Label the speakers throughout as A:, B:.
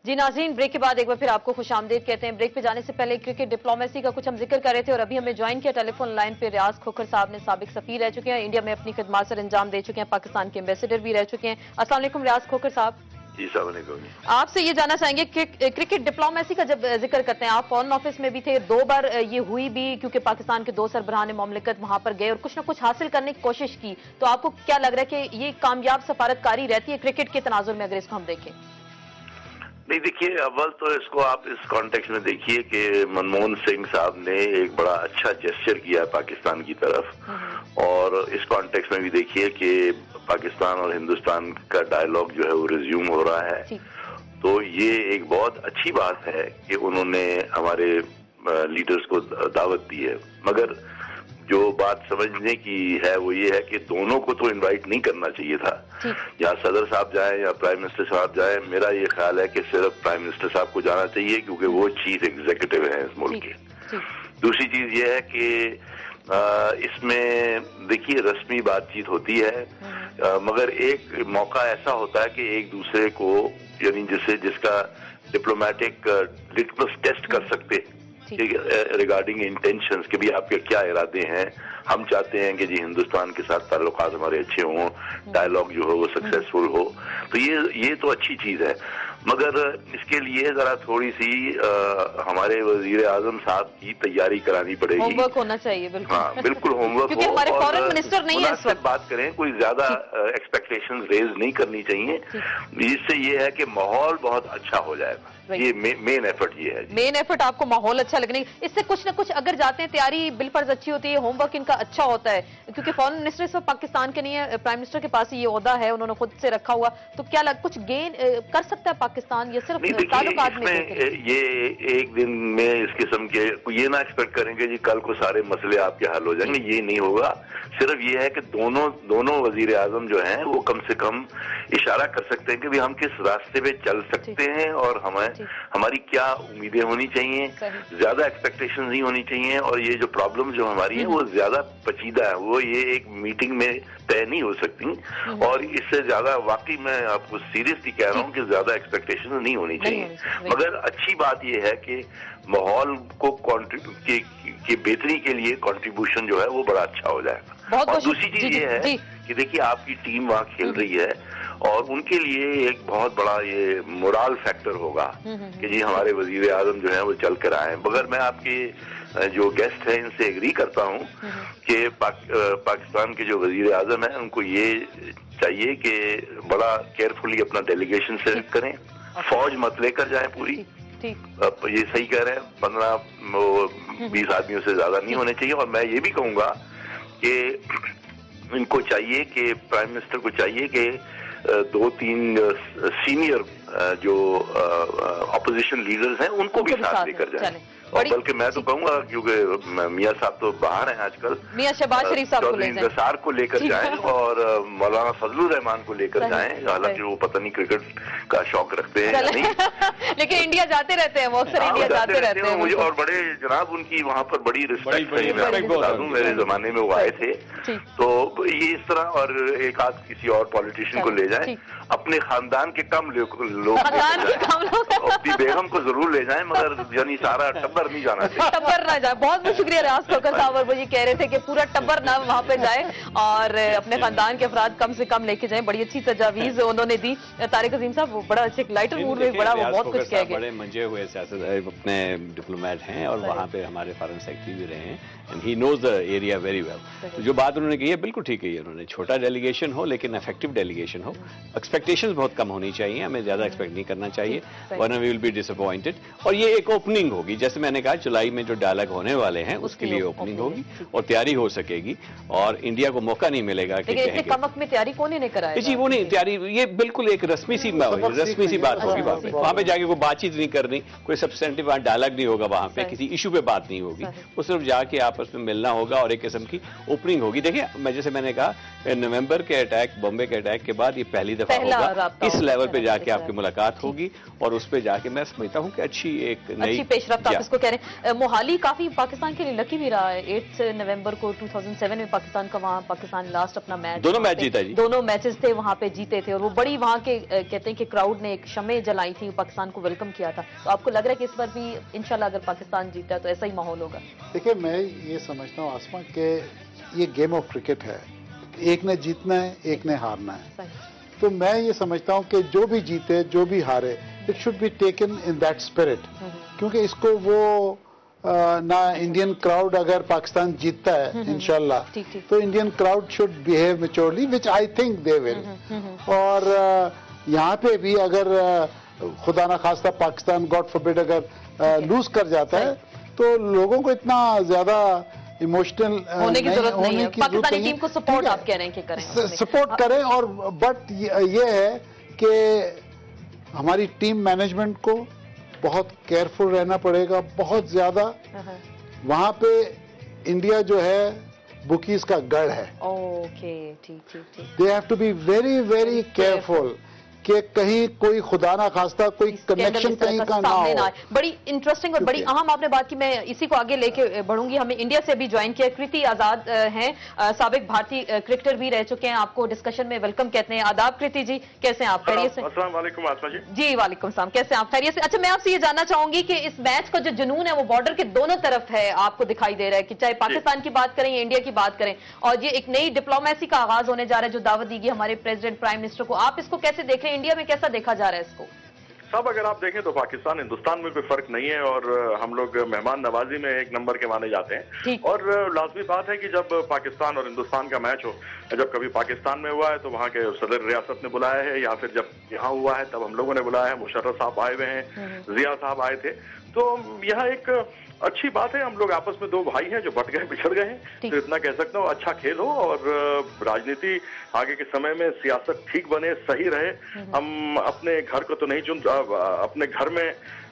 A: जी नाज़रीन, ब्रेक के बाद एक बार फिर आपको खुशामदीद कहते हैं। ब्रेक पे जाने से पहले क्रिकेट डिप्लोमेसी का कुछ हम जिक्र कर रहे थे और अभी हमें ज्वाइन किया टेलीफोन लाइन पे रियाज खोखर साहब ने। साबिक सफीर रह चुके हैं, इंडिया में अपनी खिदमत सर अंजाम दे चुके हैं, पाकिस्तान के एम्बेसडर भी रह चुके हैं। अस्सलाम वालेकुम रियाज खोखर साहब।
B: जी सलाम।
A: आपसे ये जानना चाहेंगे कि क्रिकेट डिप्लोमेसी का जब जिक्र करते हैं, आप फॉरेन ऑफिस में भी थे, 2 बार ये हुई भी क्योंकि पाकिस्तान के 2 सरबराहान मुमलिकत वहां पर गए और कुछ ना कुछ हासिल करने की कोशिश की, तो आपको क्या लग रहा है कि ये कामयाब सफारतकारी रहती है क्रिकेट के तनाजुर में, अगर इसको हम देखें?
B: नहीं, देखिए, अव्वल तो इसको आप इस कॉन्टेक्स्ट में देखिए कि मनमोहन सिंह साहब ने एक बड़ा अच्छा जेस्चर किया है पाकिस्तान की तरफ, और इस कॉन्टेक्स्ट में भी देखिए कि पाकिस्तान और हिंदुस्तान का डायलॉग जो है वो रिज्यूम हो रहा है। तो ये एक बहुत अच्छी बात है कि उन्होंने हमारे लीडर्स को दावत दी है, मगर जो बात समझने की है वो ये है कि दोनों को तो इनवाइट नहीं करना चाहिए था। जहाँ सदर साहब जाएं या प्राइम मिनिस्टर साहब जाएं, मेरा ये ख्याल है कि सिर्फ प्राइम मिनिस्टर साहब को जाना चाहिए क्योंकि वो चीफ एग्जीक्यूटिव हैं इस मुल्क के। दूसरी चीज ये है कि इसमें देखिए रस्मी बातचीत होती है, मगर एक मौका ऐसा होता है कि एक दूसरे को, यानी जिसका डिप्लोमेटिक लिटमस टेस्ट कर सकते रिगार्डिंग इंटेंशंस कि भी आपके क्या इरादे हैं। हम चाहते हैं कि जी हिंदुस्तान के साथ ताल्लुकात हमारे अच्छे हों, डायलॉग जो हो वो सक्सेसफुल हो, तो ये तो अच्छी चीज है, मगर इसके लिए जरा थोड़ी सी हमारे वजीर आजम साहब की तैयारी करानी पड़ेगी।
A: होमवर्क होना चाहिए, बिल्कुल।
B: हाँ, बिल्कुल होमवर्क
A: क्योंकि हमारे फॉरेन मिनिस्टर नहीं है इस वक्त।
B: बात करें, कोई ज्यादा एक्सपेक्टेशंस रेज नहीं करनी चाहिए, जिससे ये है कि माहौल बहुत अच्छा हो जाएगा। ये मेन एफर्ट ये है।
A: मेन एफर्ट आपको माहौल अच्छा लगने, इससे कुछ ना कुछ अगर जाते हैं, तैयारी बिलफर्ज अच्छी होती है, होमवर्क इनका अच्छा होता है, क्योंकि फॉरेन मिनिस्टर इस वक्त पाकिस्तान के नहीं है, प्राइम मिनिस्टर के पास ही ये ओहदा है, उन्होंने खुद से रखा हुआ, तो क्या कुछ गेन कर सकता है पाकिस्तान, या सिर्फ ताल्लुकात में?
B: ये एक दिन में इस किस्म के ये ना एक्सपेक्ट करेंगे जी कल को सारे मसले आपके हल हो जाएंगे, ये नहीं होगा। सिर्फ ये है कि दोनों वजीर आजम जो हैं वो कम से कम इशारा कर सकते हैं कि भी हम किस रास्ते पे चल सकते हैं और हमारी क्या उम्मीदें होनी चाहिए। ज्यादा एक्सपेक्टेशन नहीं होनी चाहिए, और ये जो प्रॉब्लम जो हमारी है वो ज्यादा पेचीदा है, वो ये एक मीटिंग में तय नहीं हो सकती, और इससे ज्यादा वाकई मैं आपको सीरियसली कह रहा हूँ कि ज्यादा एक्सपेक्टेशन नहीं होनी चाहिए। मगर अच्छी बात ये है कि माहौल को की बेहतरी के लिए कंट्रीब्यूशन जो है वो बड़ा अच्छा हो जाएगा। और दूसरी चीज ये है कि देखिए आपकी टीम वहाँ खेल रही है, और उनके लिए एक बहुत बड़ा ये मोरल फैक्टर होगा कि जी हमारे वजीर आजम जो है वो चल कर आए। मगर मैं आपके जो गेस्ट हैं इनसे एग्री करता हूँ कि पाकिस्तान के जो वजीर आजम हैं उनको ये चाहिए कि बड़ा केयरफुली अपना डेलीगेशन सेलेक्ट करें, फौज मत लेकर जाएं पूरी। ये सही कह रहे हैं, 15-20 आदमियों से ज्यादा नहीं होने चाहिए। और मैं ये भी कहूंगा कि इनको चाहिए कि प्राइम मिनिस्टर को चाहिए कि 2-3 सीनियर जो अपोजिशन लीडर्स हैं उनको भी साथ लेकर जाएं। और बल्कि मैं तो कहूंगा, क्योंकि मियाँ साहब तो बाहर हैं आजकल,
A: मियाँ शहबाज शरीफ साहब
B: चौधरी इंतसार को लेकर जाएं और मौलाना फजलुर रहमान को लेकर जाएं। हालांकि वो पता नहीं क्रिकेट का शौक रखते हैं या नहीं,
A: लेकिन इंडिया जाते रहते हैं, वो अक्सर इंडिया जाते रहते हैं
B: मुझे। और बड़े जनाब उनकी वहाँ पर बड़ी रिस्पेक्ट है, मैं आपको बता दूं, मेरे जमाने में वो आए थे। तो ये इस तरह, और एक आध किसी और पॉलिटिशियन को ले जाएं, अपने खानदान के कम लोग अपनी बेगम को जरूर ले जाएं, मगर यानी सारा टब्बर नहीं जाना चाहिए।
A: टब्बर ना जाए। बहुत बहुत शुक्रिया रियाज खोखर साहब, और वो ये कह रहे थे कि पूरा टब्बर ना वहाँ पे जाए और अपने खानदान के अफराद कम से कम लेके जाए। बड़ी अच्छी तजावीज उन्होंने दी। तारिक अजीम साहब, वो बड़ा अच्छे लाइटर मूड में, बड़ा वो बहुत कुछ कह गए।
C: बड़े मंजे हुए सियासत अपने डिप्लोमेट हैं, और वहाँ पे हमारे फॉरेन सेक्रेटरी भी रहे हैं, and he knows the area very well. तो जो बात उन्होंने की है बिल्कुल ठीक है, उन्होंने छोटा डेलीगेशन हो लेकिन इफेक्टिव डेलीगेशन हो। एक्सपेक्टेशंस बहुत कम होनी चाहिए, हमें ज्यादा एक्सपेक्ट नहीं करना चाहिए, वरना वी विल बी डिसअपॉइंटेड। और ये एक ओपनिंग होगी, जैसे मैंने कहा जुलाई में जो डायलॉग होने वाले हैं उसके लिए ओपनिंग होगी और तैयारी हो सकेगी, और इंडिया को मौका नहीं मिलेगा कि
A: कमक में तैयारी कौन नहीं कराएगा
C: जी, वो नहीं तैयारी, ये बिल्कुल एक रस्मी सी बात होगी। वहाँ पे जाके कोई बातचीत नहीं करनी, कोई सब्सटेंटिव डायलॉग नहीं होगा, वहाँ पे किसी इशू पे बात नहीं होगी, वो सिर्फ जाके आप आपस में मिलना होगा और एक किस्म की ओपनिंग होगी। देखिए जैसे मैंने कहा नवंबर के अटैक, बॉम्बे के अटैक के बाद ये पहली दफा होगा इस लेवल पे जाके आपकी मुलाकात होगी और उस पे जाके मैं समझता हूँ कि अच्छी एक नई
A: पेशरफ्त आप इसको कह रहे हैं। मोहाली काफी पाकिस्तान के लिए लकी भी रहा है। 8 नवंबर को 2007 में पाकिस्तान का वहां पाकिस्तान लास्ट अपना मैच,
C: दोनों मैच जीता जी,
A: दोनों मैचेस थे वहां पे जीते थे और वो बड़ी वहां के कहते हैं कि क्राउड ने एक शमे जलाई थी, पाकिस्तान को वेलकम किया था। तो आपको लग रहा है कि इस बार भी इंशाल्लाह अगर पाकिस्तान जीता है तो ऐसा ही माहौल होगा?
D: देखिए मैं ये समझता हूँ आसमा कि ये गेम ऑफ क्रिकेट है, एक ने जीतना है एक ने हारना है। तो मैं ये समझता हूँ कि जो भी जीते जो भी हारे it should be taken in that spirit, क्योंकि इसको वो ना इंडियन क्राउड अगर पाकिस्तान जीतता है इंशाल्लाह तो Indian crowd should behave maturely, which I think they will. और यहाँ पे भी अगर खुदा ना खास्ता पाकिस्तान गॉड फॉरबिड अगर लूज कर जाता है तो लोगों को इतना ज्यादा इमोशनल
A: होने की जरूरत नहीं है। पाकिस्तानी टीम को सपोर्ट आप कह रहे हैं कि करें,
D: सपोर्ट करें। और बट ये है कि हमारी टीम मैनेजमेंट को बहुत केयरफुल रहना पड़ेगा, बहुत ज्यादा। वहां पे इंडिया जो है बुकीज का गढ़ है।
A: ओके, ठीक ठीक ठीक।
D: They have to be very very careful कि कहीं कोई खुदा ना खास्ता कोई कनेक्शन कहीं का ना हो।
A: बड़ी इंटरेस्टिंग और बड़ी अहम आपने बात की, मैं इसी को आगे लेके बढ़ूंगी। हमें इंडिया से भी ज्वाइन किया कृति आजाद हैं, साबिक भारतीय क्रिकेटर भी रह चुके हैं। आपको डिस्कशन में वेलकम कहते हैं। आदाब कृति जी, कैसे हैं आप? खैरियत से?
E: अस्सलाम वालेकुम आसमा जी।
A: जी वालेकुम सलाम, कैसे हैं आप? खैरियत से? अच्छा, मैं आपसे ये जानना चाहूंगी कि इस मैच का जो जुनून है वो बॉर्डर के दोनों तरफ है, आपको दिखाई दे रहा है कि चाहे पाकिस्तान की बात करें या इंडिया की बात करें, और ये एक नई डिप्लोमेसी का आगाज होने जा रहा है जो दावत दी गई हमारे प्रेसिडेंट प्राइम मिनिस्टर को। आप इसको कैसे देख रहे हैं? इंडिया में कैसा देखा जा रहा है इसको?
E: साहब अगर आप देखें तो पाकिस्तान हिंदुस्तान में कोई फर्क नहीं है और हम लोग मेहमान नवाजी में एक नंबर के माने जाते हैं। और लाजमी बात है कि जब पाकिस्तान और हिंदुस्तान का मैच हो, जब कभी पाकिस्तान में हुआ है तो वहाँ के सदर रियासत ने बुलाया है, या फिर जब यहाँ हुआ है तब हम लोगों ने बुलाया है। मुशर्रफ साहब आए हुए हैं, जिया साहब आए थे। तो यह एक अच्छी बात है, हम लोग आपस में दो भाई हैं जो बट गए बिछड़ गए हैं, तो इतना कह सकता हूँ अच्छा खेल हो और राजनीति आगे के समय में सियासत ठीक बने, सही रहे। हम अपने घर को तो नहीं अपने घर में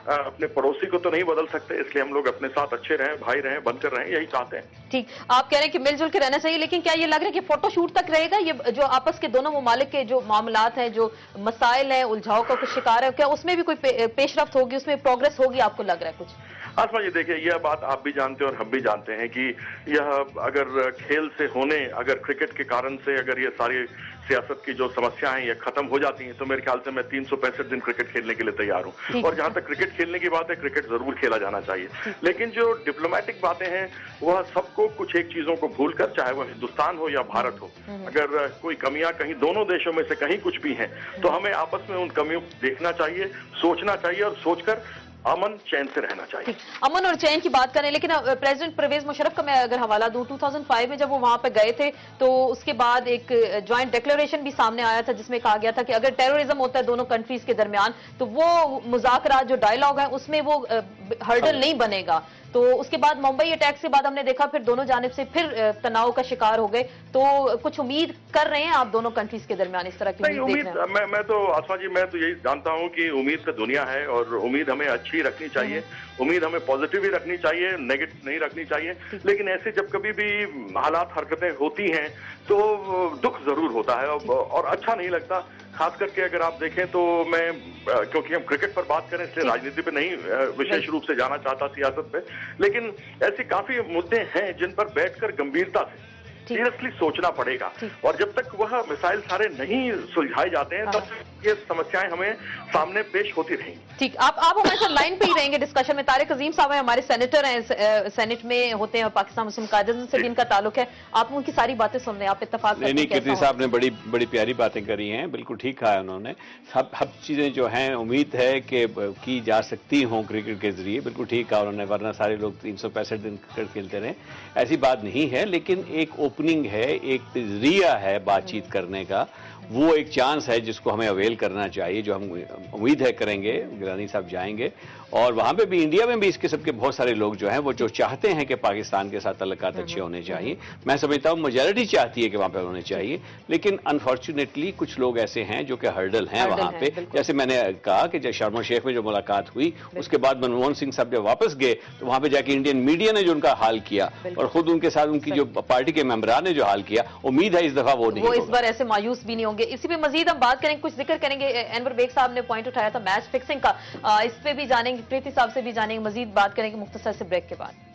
E: अपने पड़ोसी को तो नहीं बदल सकते, इसलिए हम लोग अपने साथ अच्छे रहें, भाई रहें, बनकर रहें, यही चाहते हैं।
A: ठीक, आप कह रहे हैं कि मिलजुल के रहना चाहिए, लेकिन क्या ये लग रहा है कि फोटो शूट तक रहेगा? ये जो आपस के दोनों ममालिक के जो मामलात हैं, जो मसाइल हैं, उलझाव का कुछ शिकार है, क्या उसमें भी कोई पेशरफ्त होगी, उसमें प्रोग्रेस होगी? आपको लग रहा है कुछ?
E: आसमा जी देखिए, यह बात आप भी जानते हैं और हम भी जानते हैं कि यह अगर खेल से होने, अगर क्रिकेट के कारण से अगर ये सारी सियासत की जो समस्याएं ये खत्म हो जाती हैं तो मेरे ख्याल से मैं 365 दिन क्रिकेट खेलने के लिए तैयार हूं। और जहां तक क्रिकेट खेलने की बात है, क्रिकेट जरूर खेला जाना चाहिए, लेकिन जो डिप्लोमेटिक बातें हैं वह सबको कुछ एक चीजों को भूलकर, चाहे वह हिंदुस्तान हो या भारत हो, अगर कोई कमियां कहीं दोनों देशों में से कहीं कुछ भी हैं तो हमें आपस में उन कमियों को देखना चाहिए, सोचना चाहिए और सोचकर अमन चैन से रहना चाहिए।
A: अमन और चैन की बात करें, लेकिन प्रेसिडेंट परवेज मुशर्रफ का मैं अगर हवाला दूं, 2005 में जब वो वहां पे गए थे तो उसके बाद एक ज्वाइंट डिक्लेरेशन भी सामने आया था जिसमें कहा गया था कि अगर टेररिज्म होता है दोनों कंट्रीज के दरमियान तो वो मुज़ाकरात जो डायलॉग है उसमें वो हर्डल नहीं बनेगा। तो उसके बाद मुंबई अटैक के बाद हमने देखा फिर दोनों जानिब से फिर तनाव का शिकार हो गए। तो कुछ उम्मीद कर रहे हैं आप दोनों कंट्रीज के दरमियान इस तरह की
E: उम्मीद? मैं तो आसमा जी मैं तो यही जानता हूं कि उम्मीद का दुनिया है और उम्मीद हमें अच्छी रखनी चाहिए, उम्मीद हमें पॉजिटिव ही रखनी चाहिए, नेगेटिव नहीं रखनी चाहिए। लेकिन ऐसे जब कभी भी हालात हरकतें होती हैं तो दुख जरूर होता है और अच्छा नहीं लगता। खास करके अगर आप देखें तो मैं, क्योंकि हम क्रिकेट पर बात करें इसलिए राजनीति पे नहीं विशेष रूप से जाना चाहता, सियासत पे, लेकिन ऐसे काफी मुद्दे हैं जिन पर बैठकर गंभीरता से सीरियसली सोचना पड़ेगा। और जब तक वह मिसाइल सारे नहीं सुलझाए जाते हैं तब ये समस्याएं हमें सामने पेश होती रहेंगी।
A: ठीक, आप हमारे साथ लाइन पे ही रहेंगे डिस्कशन में। तारिक अजीम साहब हैं, हमारे सेनेटर हैं, सेनेट में होते हैं, पाकिस्तान मुस्लिम कायदे से भी इनका ताल्लुक है। आप उनकी सारी बातें सुन रहे हैं, आप इत्तेफाक करते हैं?
C: नहीं, कृति साहब ने बड़ी प्यारी बातें करी हैं, बिल्कुल ठीक कहा है उन्होंने। सब चीजें जो हैं उम्मीद है कि की जा सकती हों क्रिकेट के जरिए, बिल्कुल ठीक कहा उन्होंने, वरना सारे लोग 365 दिन क्रिकेट खेलते रहे, ऐसी बात नहीं है। लेकिन एक ओपनिंग है, एक जरिया है बातचीत करने का, वो एक चांस है जिसको हमें अवेल करना चाहिए, जो हम उम्मीद है करेंगे। गिलानी साहब जाएंगे और वहां पे भी, इंडिया में भी इस किस्म के बहुत सारे लोग जो हैं वो जो चाहते हैं कि पाकिस्तान के साथ तल्लुकात अच्छे होने चाहिए। मैं समझता हूँ मेजॉरिटी चाहती है कि वहां पे होने चाहिए, लेकिन अनफॉर्चुनेटली कुछ लोग ऐसे हैं जो कि हर्डल हैं वहां पे। जैसे मैंने कहा कि जब शर्म शेख में जो मुलाकात हुई उसके बाद मनमोहन सिंह साहब जब वापस गए तो वहां पे जाके इंडियन मीडिया ने जो उनका हाल किया और खुद उनके साथ उनकी जो पार्टी के मेंबरान ने जो हाल किया, उम्मीद है इस दफा वो नहीं, वो
A: इस बार ऐसे मायूस भी नहीं होंगे। इसी पे मजीद हम बात करेंगे, कुछ जिक्र करेंगे। अनवर बेग साहब ने पॉइंट उठाया था मैच फिक्सिंग का, इस पे भी जानेंगे, प्रीति साहब से भी जानेंगे, मजीद बात करेंगे मुख्तसर से ब्रेक के बाद।